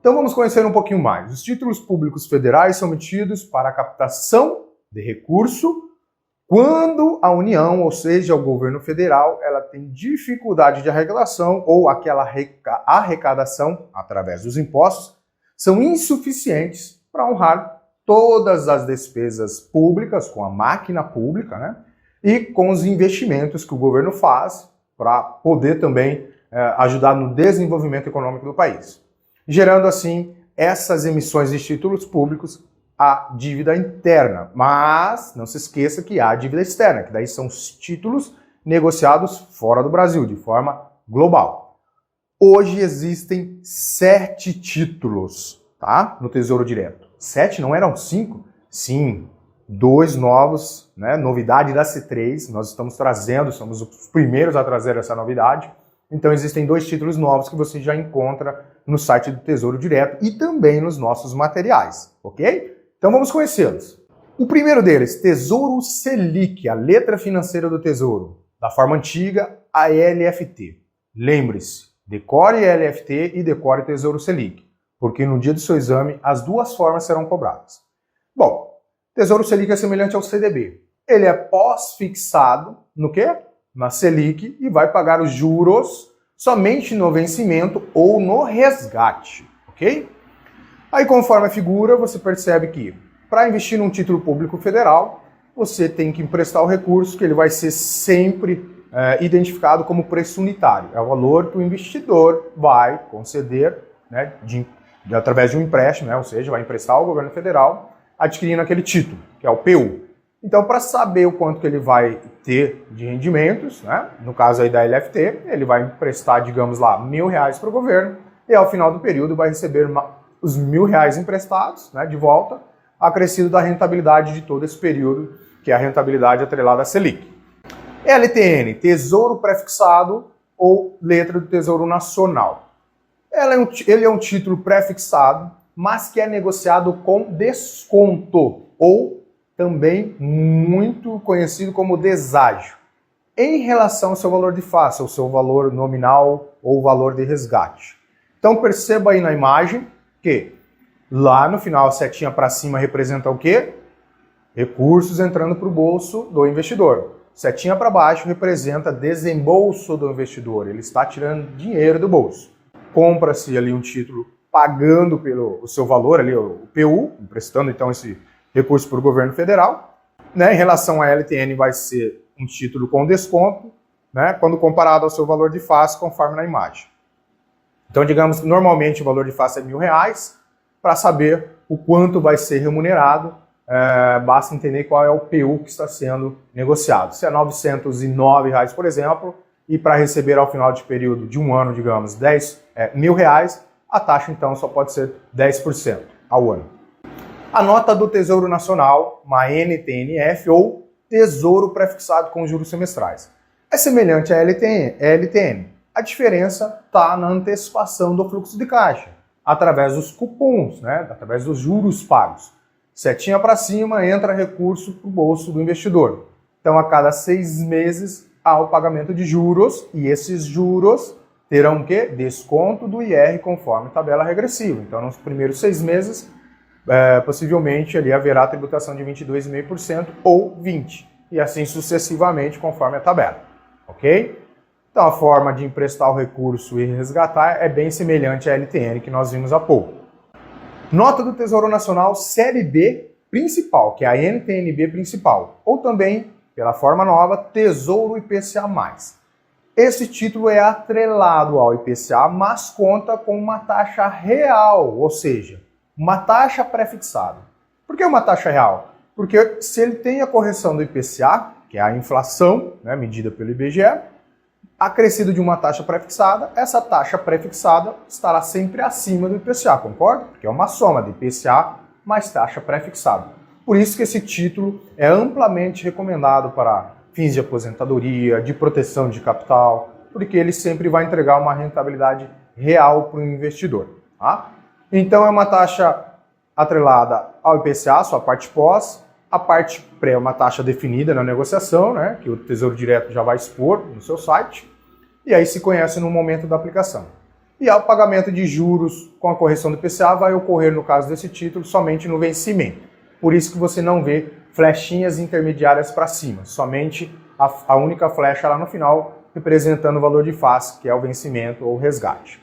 Então vamos conhecer um pouquinho mais. Os títulos públicos federais são emitidos para a captação de recurso quando a União, ou seja, o governo federal, ela tem dificuldade de arrecadação ou aquela arrecadação através dos impostos são insuficientes para honrar todas as despesas públicas com a máquina pública, né? E com os investimentos que o governo faz para poder também ajudar no desenvolvimento econômico do país, gerando assim essas emissões de títulos públicos, a dívida interna. Mas não se esqueça que há a dívida externa, que daí são os títulos negociados fora do Brasil, de forma global. Hoje existem 7 títulos, tá? No Tesouro Direto. 7 não eram 5? Sim, 2 novos, né? Novidade da C3, nós estamos trazendo, somos os primeiros a trazer essa novidade. Então existem 2 títulos novos que você já encontra no site do Tesouro Direto e também nos nossos materiais, ok? Então vamos conhecê-los. O primeiro deles, Tesouro Selic, a letra financeira do Tesouro, da forma antiga, a LFT. Lembre-se, decore LFT e decore Tesouro Selic, porque no dia do seu exame as 2 formas serão cobradas. Bom, Tesouro Selic é semelhante ao CDB. Ele é pós-fixado no quê? Na Selic e vai pagar os juros somente no vencimento ou no resgate, ok? Aí, conforme a figura, você percebe que para investir num título público federal, você tem que emprestar o recurso, que ele vai ser sempre identificado como preço unitário. É o valor que o investidor vai conceder, né, através de um empréstimo, né, ou seja, vai emprestar ao governo federal, adquirindo aquele título, que é o PU. Então, para saber o quanto que ele vai ter de rendimentos, né, no caso aí da LFT, ele vai emprestar, digamos lá, R$1.000 para o governo e ao final do período vai receber os R$1.000 emprestados, né, de volta, acrescido da rentabilidade de todo esse período, que é a rentabilidade atrelada à Selic. LTN, Tesouro Prefixado ou letra do Tesouro Nacional. Ele é um título prefixado, mas que é negociado com desconto, ou também muito conhecido como deságio, em relação ao seu valor de face, ao seu valor nominal ou valor de resgate. Então perceba aí na imagem que lá no final a setinha para cima representa o quê? Recursos entrando para o bolso do investidor. Setinha para baixo representa desembolso do investidor, ele está tirando dinheiro do bolso. Compra-se ali um título pagando pelo seu valor, ali, o PU, emprestando então esse recurso para o governo federal. Né? Em relação à LTN vai ser um título com desconto, né? Quando comparado ao seu valor de face, conforme na imagem. Então, digamos que normalmente o valor de face é R$1.000. Para saber o quanto vai ser remunerado, basta entender qual é o PU que está sendo negociado. Se é R$909, por exemplo, e para receber ao final de período de um ano, digamos, R$1.000, a taxa então só pode ser 10% ao ano. A nota do Tesouro Nacional, uma NTNF ou Tesouro Prefixado com juros semestrais. É semelhante à LTN. A diferença está na antecipação do fluxo de caixa, através dos cupons, né? Através dos juros pagos. Setinha para cima, entra recurso para o bolso do investidor. Então, a cada 6 meses, há o pagamento de juros, e esses juros terão o quê? Desconto do IR conforme tabela regressiva. Então, nos primeiros 6 meses, possivelmente ali haverá tributação de 22,5% ou 20%, e assim sucessivamente conforme a tabela, ok? Então a forma de emprestar o recurso e resgatar é bem semelhante à LTN que nós vimos há pouco. Nota do Tesouro Nacional Série B Principal, que é a NTNB Principal, ou também, pela forma nova, Tesouro IPCA+. Esse título é atrelado ao IPCA, mas conta com uma taxa real, ou seja, uma taxa prefixada. Por que uma taxa real? Porque se ele tem a correção do IPCA, que é a inflação, né, medida pelo IBGE, acrescido de uma taxa prefixada, essa taxa prefixada estará sempre acima do IPCA, concorda? Porque é uma soma de IPCA mais taxa prefixada. Por isso que esse título é amplamente recomendado para fins de aposentadoria, de proteção de capital, porque ele sempre vai entregar uma rentabilidade real para o investidor. Tá? Então é uma taxa atrelada ao IPCA, sua parte pós, a parte pré é uma taxa definida na negociação, né, que o Tesouro Direto já vai expor no seu site, e aí se conhece no momento da aplicação. E o pagamento de juros com a correção do IPCA vai ocorrer, no caso desse título, somente no vencimento. Por isso que você não vê flechinhas intermediárias para cima, somente a única flecha lá no final, representando o valor de face, que é o vencimento ou resgate.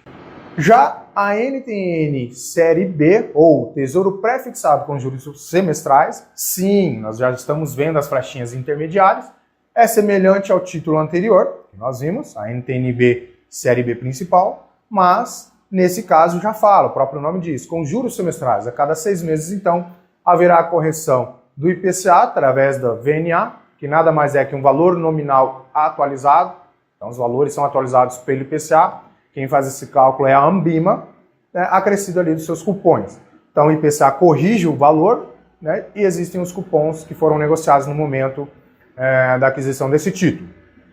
Já a NTN Série B, ou Tesouro Pré-Fixado com juros semestrais, sim, nós já estamos vendo as flechinhas intermediárias, é semelhante ao título anterior, que nós vimos, a NTN-B Série B principal, mas, nesse caso, já fala, o próprio nome diz, com juros semestrais. A cada 6 meses, então, haverá a correção do IPCA através da VNA, que nada mais é que um valor nominal atualizado. Então, os valores são atualizados pelo IPCA. Quem faz esse cálculo é a Ambima, né, acrescido ali dos seus cupons. Então, o IPCA corrige o valor, né, e existem os cupons que foram negociados no momento da aquisição desse título.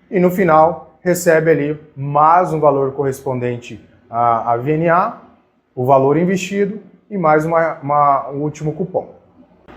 E, no final, recebe ali mais um valor correspondente à VNA, o valor investido e mais um último cupom.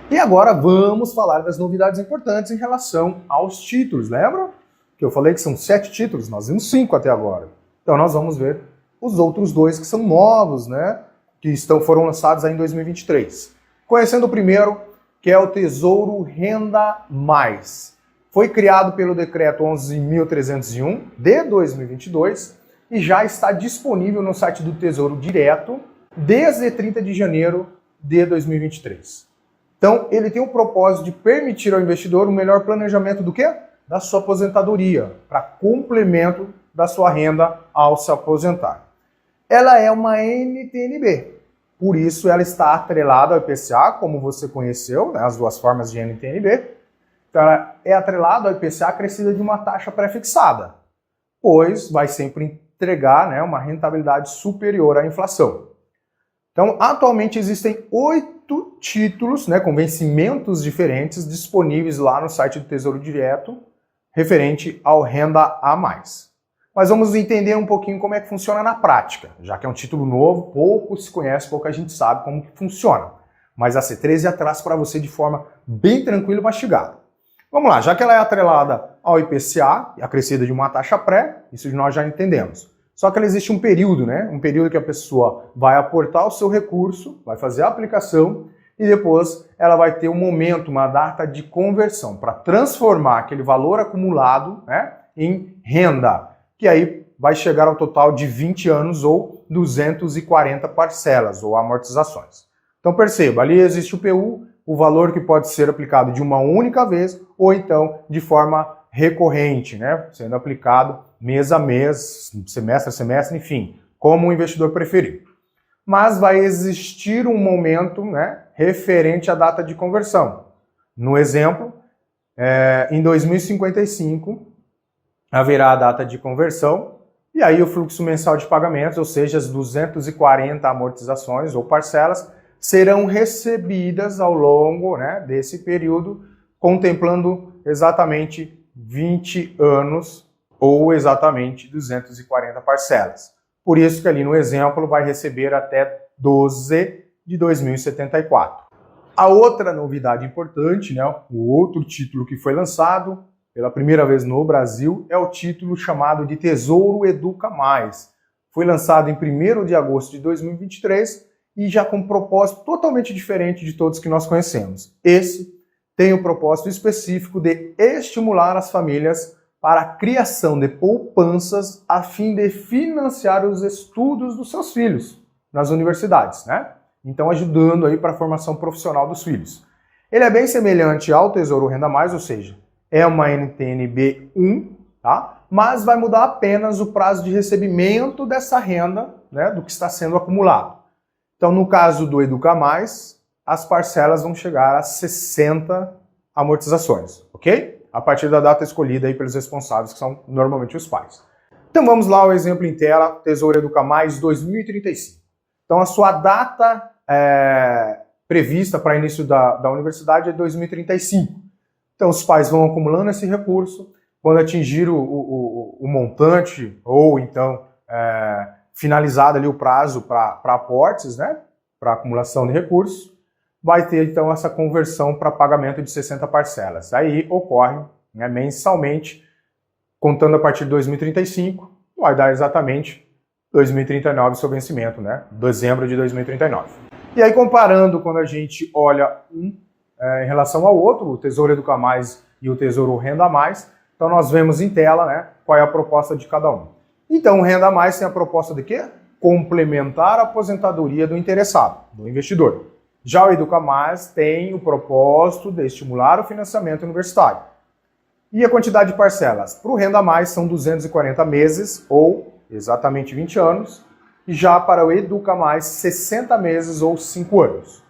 E agora vamos falar das novidades importantes em relação aos títulos. Lembra que eu falei que são 7 títulos? Nós vimos 5 até agora. Então nós vamos ver os outros 2 que são novos, né? Que foram lançados aí em 2023. Conhecendo o primeiro, que é o Tesouro Renda Mais. Foi criado pelo Decreto 11.301 de 2022 e já está disponível no site do Tesouro Direto desde 30 de janeiro de 2023. Então, ele tem o propósito de permitir ao investidor um melhor planejamento do quê? Da sua aposentadoria, para complemento da sua renda ao se aposentar. Ela é uma NTN-B, por isso ela está atrelada ao IPCA, como você conheceu, né, as duas formas de NTN-B. Então, ela é atrelada ao IPCA acrescida de uma taxa pré-fixada, pois vai sempre entregar, né, uma rentabilidade superior à inflação. Então, atualmente existem 8 títulos, né, com vencimentos diferentes disponíveis lá no site do Tesouro Direto, referente ao Renda a Mais. Mas vamos entender um pouquinho como é que funciona na prática, já que é um título novo, pouco se conhece, pouca gente sabe como que funciona. Mas a C13 traz para você de forma bem tranquila e mastigada. Vamos lá, já que ela é atrelada ao IPCA, acrescida de uma taxa pré, isso nós já entendemos. Só que ela existe um período, né? Um período que a pessoa vai aportar o seu recurso, vai fazer a aplicação e depois ela vai ter um momento, uma data de conversão para transformar aquele valor acumulado, né, em renda, que aí vai chegar ao total de 20 anos ou 240 parcelas ou amortizações. Então perceba, ali existe o PU, o valor que pode ser aplicado de uma única vez ou então de forma recorrente, né, sendo aplicado mês a mês, semestre a semestre, enfim, como o investidor preferir. Mas vai existir um momento, né, referente à data de conversão. No exemplo, em 2055 haverá a data de conversão e aí o fluxo mensal de pagamentos, ou seja, as 240 amortizações ou parcelas, serão recebidas ao longo, né, desse período, contemplando exatamente 20 anos ou exatamente 240 parcelas. Por isso que ali no exemplo vai receber até 12 de 2074. A outra novidade importante, né, o outro título que foi lançado pela primeira vez no Brasil, é o título chamado de Tesouro Educa Mais. Foi lançado em 1º de agosto de 2023 e já com um propósito totalmente diferente de todos que nós conhecemos. Esse tem o propósito específico de estimular as famílias para a criação de poupanças a fim de financiar os estudos dos seus filhos nas universidades, né? Então ajudando aí para a formação profissional dos filhos. Ele é bem semelhante ao Tesouro Renda Mais, ou seja, é uma NTN-B1, tá? Mas vai mudar apenas o prazo de recebimento dessa renda, né, do que está sendo acumulado. Então, no caso do Educa Mais, as parcelas vão chegar a 60 amortizações, ok? A partir da data escolhida aí pelos responsáveis, que são normalmente os pais. Então vamos lá ao exemplo em tela, Tesouro Educa Mais 2035. Então a sua data prevista para início da universidade é 2035. Então os pais vão acumulando esse recurso, quando atingir o montante ou então finalizado ali o prazo para aportes, né, para acumulação de recursos, vai ter então essa conversão para pagamento de 60 parcelas. Aí ocorre, né, mensalmente, contando a partir de 2035, vai dar exatamente 2039 seu vencimento, né? Dezembro de 2039. E aí comparando, quando a gente olha em relação ao outro, o Tesouro Educa Mais e o Tesouro Renda Mais, então nós vemos em tela, né, qual é a proposta de cada um. Então o Renda Mais tem a proposta de quê? Complementar a aposentadoria do interessado, do investidor. Já o Educa Mais tem o propósito de estimular o financiamento universitário. E a quantidade de parcelas? Para o Renda Mais são 240 meses, ou exatamente 20 anos, e já para o Educa Mais, 60 meses ou 5 anos.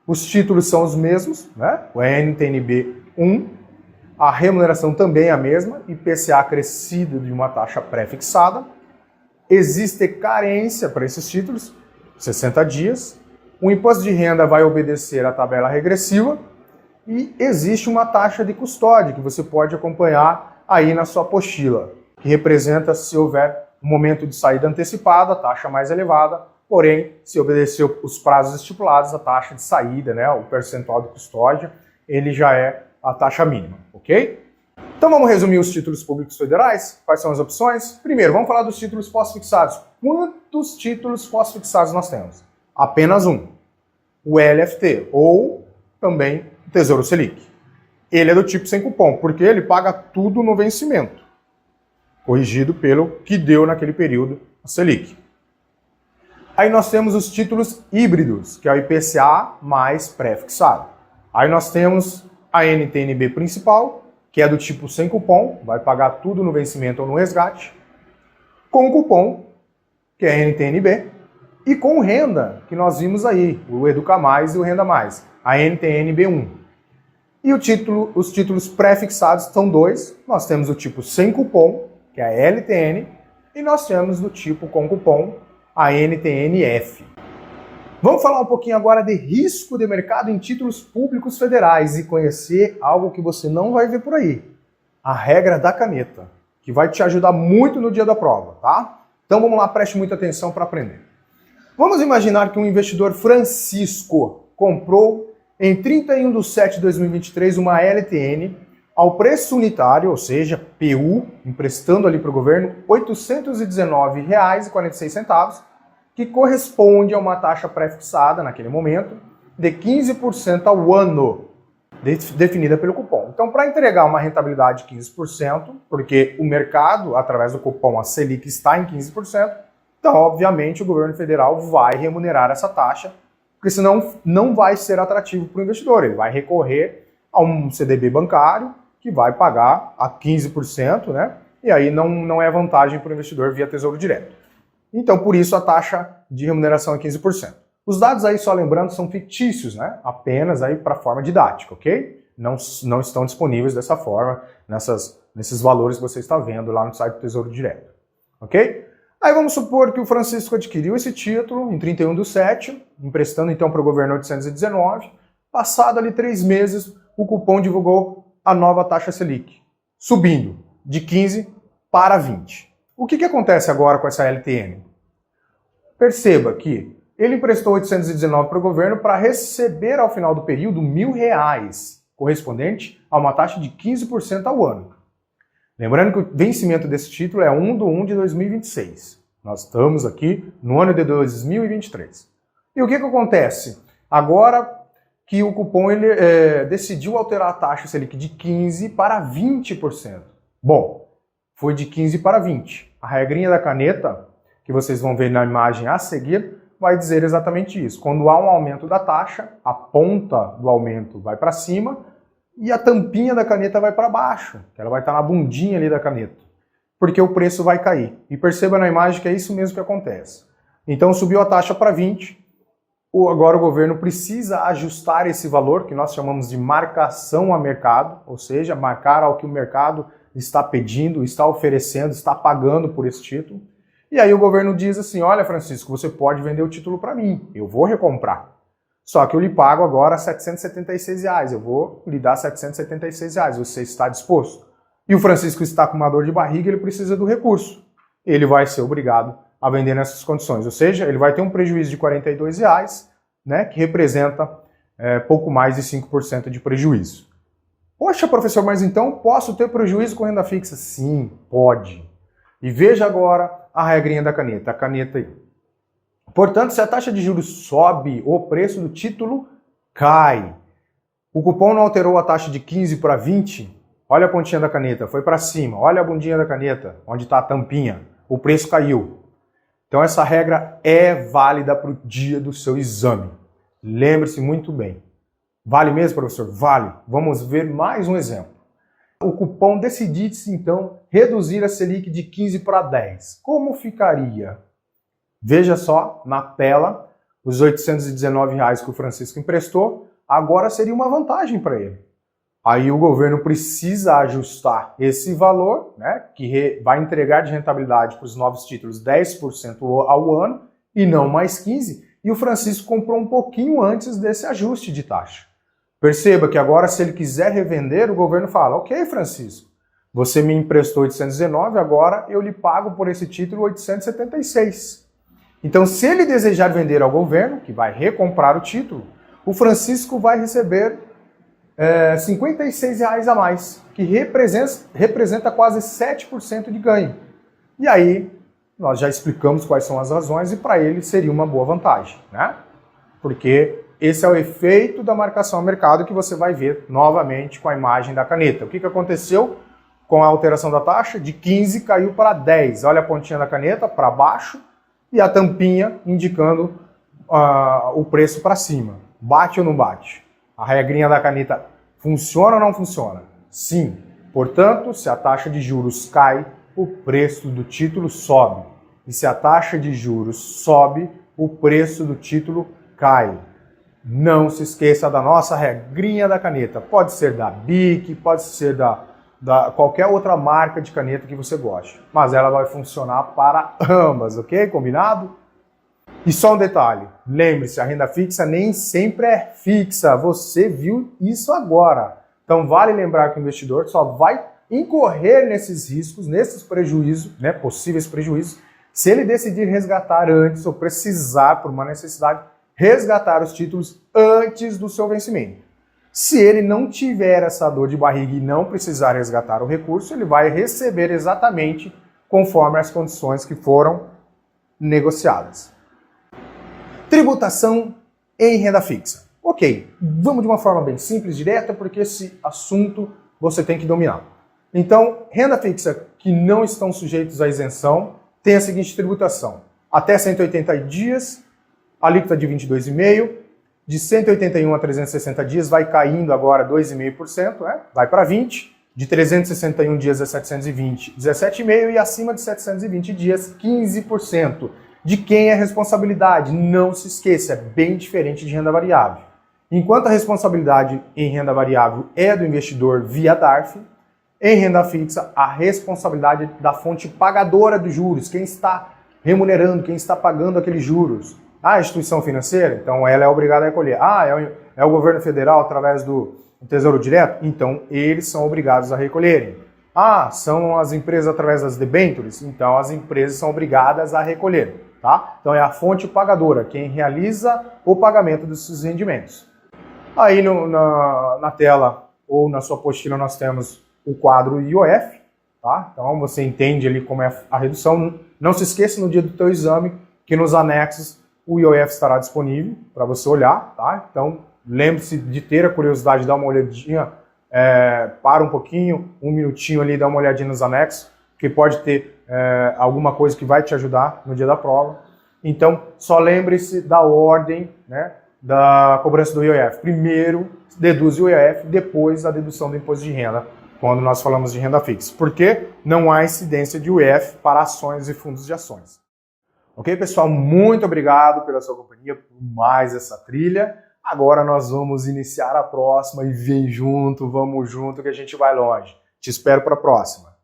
Os títulos são os mesmos, né? O NTNB 1, a remuneração também é a mesma, IPCA acrescido de uma taxa pré-fixada. Existe carência para esses títulos, 60 dias. O imposto de renda vai obedecer à tabela regressiva e existe uma taxa de custódia que você pode acompanhar aí na sua apostila, que representa se houver um momento de saída antecipada, a taxa mais elevada, porém, se obedecer os prazos estipulados, a taxa de saída, né, o percentual de custódia, ele já é a taxa mínima, ok? Então vamos resumir os títulos públicos federais? Quais são as opções? Primeiro, vamos falar dos títulos pós-fixados. Quantos títulos pós-fixados nós temos? Apenas um. O LFT, ou também o Tesouro Selic. Ele é do tipo sem cupom, porque ele paga tudo no vencimento, corrigido pelo que deu naquele período a Selic. Aí nós temos os títulos híbridos, que é o IPCA mais pré-fixado. Aí nós temos a NTNB principal, que é do tipo sem cupom, vai pagar tudo no vencimento ou no resgate, com cupom, que é a NTNB, e com renda, que nós vimos aí, o Educa Mais e o Renda Mais, a NTNB1. E os títulos pré-fixados são dois, nós temos o tipo sem cupom, que é a LTN, e nós temos do tipo com cupom, a NTNF. Vamos falar um pouquinho agora de risco de mercado em títulos públicos federais e conhecer algo que você não vai ver por aí. A regra da caneta, que vai te ajudar muito no dia da prova, tá? Então vamos lá, preste muita atenção para aprender. Vamos imaginar que um investidor Francisco comprou em 31/7/2023 uma LTN ao preço unitário, ou seja, PU, emprestando ali para o governo, R$ 819,46, que corresponde a uma taxa pré-fixada naquele momento de 15% ao ano, definida pelo cupom. Então, para entregar uma rentabilidade de 15%, porque o mercado, através do cupom, a Selic está em 15%, então, obviamente, o governo federal vai remunerar essa taxa, porque senão não vai ser atrativo para o investidor. Ele vai recorrer a um CDB bancário que vai pagar a 15%, né? E aí não é vantagem para o investidor via Tesouro Direto. Então, por isso, a taxa de remuneração é 15%. Os dados aí, só lembrando, são fictícios, né? Apenas aí para forma didática, ok? Não estão disponíveis dessa forma, nesses valores que você está vendo lá no site do Tesouro Direto, ok? Aí vamos supor que o Francisco adquiriu esse título em 31/7, emprestando então para o governo 819. Passado ali 3 meses, o cupom divulgou a nova taxa Selic, subindo de 15 para 20. O que acontece agora com essa LTN? Perceba que ele emprestou 819 para o governo para receber ao final do período R$1.000, correspondente a uma taxa de 15% ao ano. Lembrando que o vencimento desse título é 1/1/2026. Nós estamos aqui no ano de 2023. E o que acontece? Agora que o cupom decidiu alterar a taxa Selic de 15% para 20%. Bom, foi de 15% para 20%. A regrinha da caneta, que vocês vão ver na imagem a seguir, vai dizer exatamente isso. Quando há um aumento da taxa, a ponta do aumento vai para cima e a tampinha da caneta vai para baixo. Ela vai estar na bundinha ali da caneta, porque o preço vai cair. E perceba na imagem que é isso mesmo que acontece. Então subiu a taxa para 20%. Agora o governo precisa ajustar esse valor, que nós chamamos de marcação a mercado, ou seja, marcar ao que o mercado está pedindo, está oferecendo, está pagando por esse título. E aí o governo diz assim, olha Francisco, você pode vender o título para mim, eu vou recomprar. Só que eu lhe pago agora R$ 776, eu vou lhe dar R$ 776, você está disposto? E o Francisco está com uma dor de barriga, ele precisa do recurso. Ele vai ser obrigado a vender nessas condições, ou seja, ele vai ter um prejuízo de R$ 42, né, que representa pouco mais de 5% de prejuízo. Poxa, professor, mas então posso ter prejuízo com renda fixa? Sim, pode. E veja agora a regrinha da caneta, a caneta aí. Portanto, se a taxa de juros sobe, o preço do título cai. O cupom não alterou a taxa de 15 para 20? Olha a pontinha da caneta, foi para cima. Olha a bundinha da caneta, onde está a tampinha. O preço caiu. Então essa regra é válida para o dia do seu exame. Lembre-se muito bem. Vale mesmo, professor? Vale. Vamos ver mais um exemplo. O cupom decidisse, então, reduzir a Selic de 15 para 10. Como ficaria? Veja só, na tela, os R$ 819 que o Francisco emprestou, agora seria uma vantagem para ele. Aí o governo precisa ajustar esse valor, né, que vai entregar de rentabilidade para os novos títulos 10% ao ano e não mais 15%, e o Francisco comprou um pouquinho antes desse ajuste de taxa. Perceba que agora, se ele quiser revender, o governo fala, ok, Francisco, você me emprestou 819, agora eu lhe pago por esse título 876. Então, se ele desejar vender ao governo, que vai recomprar o título, o Francisco vai receber R$ 56 a mais, que representa quase 7% de ganho. E aí, nós já explicamos quais são as razões e para ele seria uma boa vantagem, né? Porque esse é o efeito da marcação ao mercado que você vai ver novamente com a imagem da caneta. O que aconteceu com a alteração da taxa? De 15 caiu para 10. Olha a pontinha da caneta para baixo e a tampinha indicando o preço para cima. Bate ou não bate? A regrinha da caneta funciona ou não funciona? Sim. Portanto, se a taxa de juros cai, o preço do título sobe. E se a taxa de juros sobe, o preço do título cai. Não se esqueça da nossa regrinha da caneta. Pode ser da BIC, pode ser da qualquer outra marca de caneta que você goste. Mas ela vai funcionar para ambas, ok? Combinado? E só um detalhe, lembre-se, a renda fixa nem sempre é fixa, você viu isso agora. Então vale lembrar que o investidor só vai incorrer nesses riscos, nesses prejuízos, né, possíveis prejuízos, se ele decidir resgatar antes ou precisar, por uma necessidade, resgatar os títulos antes do seu vencimento. Se ele não tiver essa dor de barriga e não precisar resgatar o recurso, ele vai receber exatamente conforme as condições que foram negociadas. Tributação em renda fixa. Ok, vamos de uma forma bem simples, direta, porque esse assunto você tem que dominar. Então, renda fixa que não estão sujeitos à isenção tem a seguinte tributação. Até 180 dias, alíquota de 22,5%, de 181 a 360 dias vai caindo agora 2,5%, né? Vai para 20%, de 361 dias a 720, 17,5% e acima de 720 dias, 15%. De quem é a responsabilidade? Não se esqueça, é bem diferente de renda variável. Enquanto a responsabilidade em renda variável é do investidor via DARF, em renda fixa, a responsabilidade da fonte pagadora dos juros, quem está remunerando, quem está pagando aqueles juros. A instituição financeira, então ela é obrigada a recolher. É o governo federal através do Tesouro Direto? Então eles são obrigados a recolherem. São as empresas através das debêntures? Então as empresas são obrigadas a recolher. Tá? Então é a fonte pagadora, quem realiza o pagamento desses rendimentos. Aí na tela ou na sua apostila nós temos o quadro IOF, tá? Então você entende ali como é a redução. Não se esqueça no dia do teu exame que nos anexos o IOF estará disponível para você olhar, tá? Então lembre-se de ter a curiosidade de dar uma olhadinha, para um pouquinho, um minutinho ali, dá uma olhadinha nos anexos, que pode ter alguma coisa que vai te ajudar no dia da prova. Então, só lembre-se da ordem, né, da cobrança do IOF. Primeiro, deduz o IOF, depois a dedução do imposto de renda, quando nós falamos de renda fixa. Porque não há incidência de IOF para ações e fundos de ações. Ok, pessoal? Muito obrigado pela sua companhia, por mais essa trilha. Agora nós vamos iniciar a próxima e vem junto, vamos junto que a gente vai longe. Te espero para a próxima.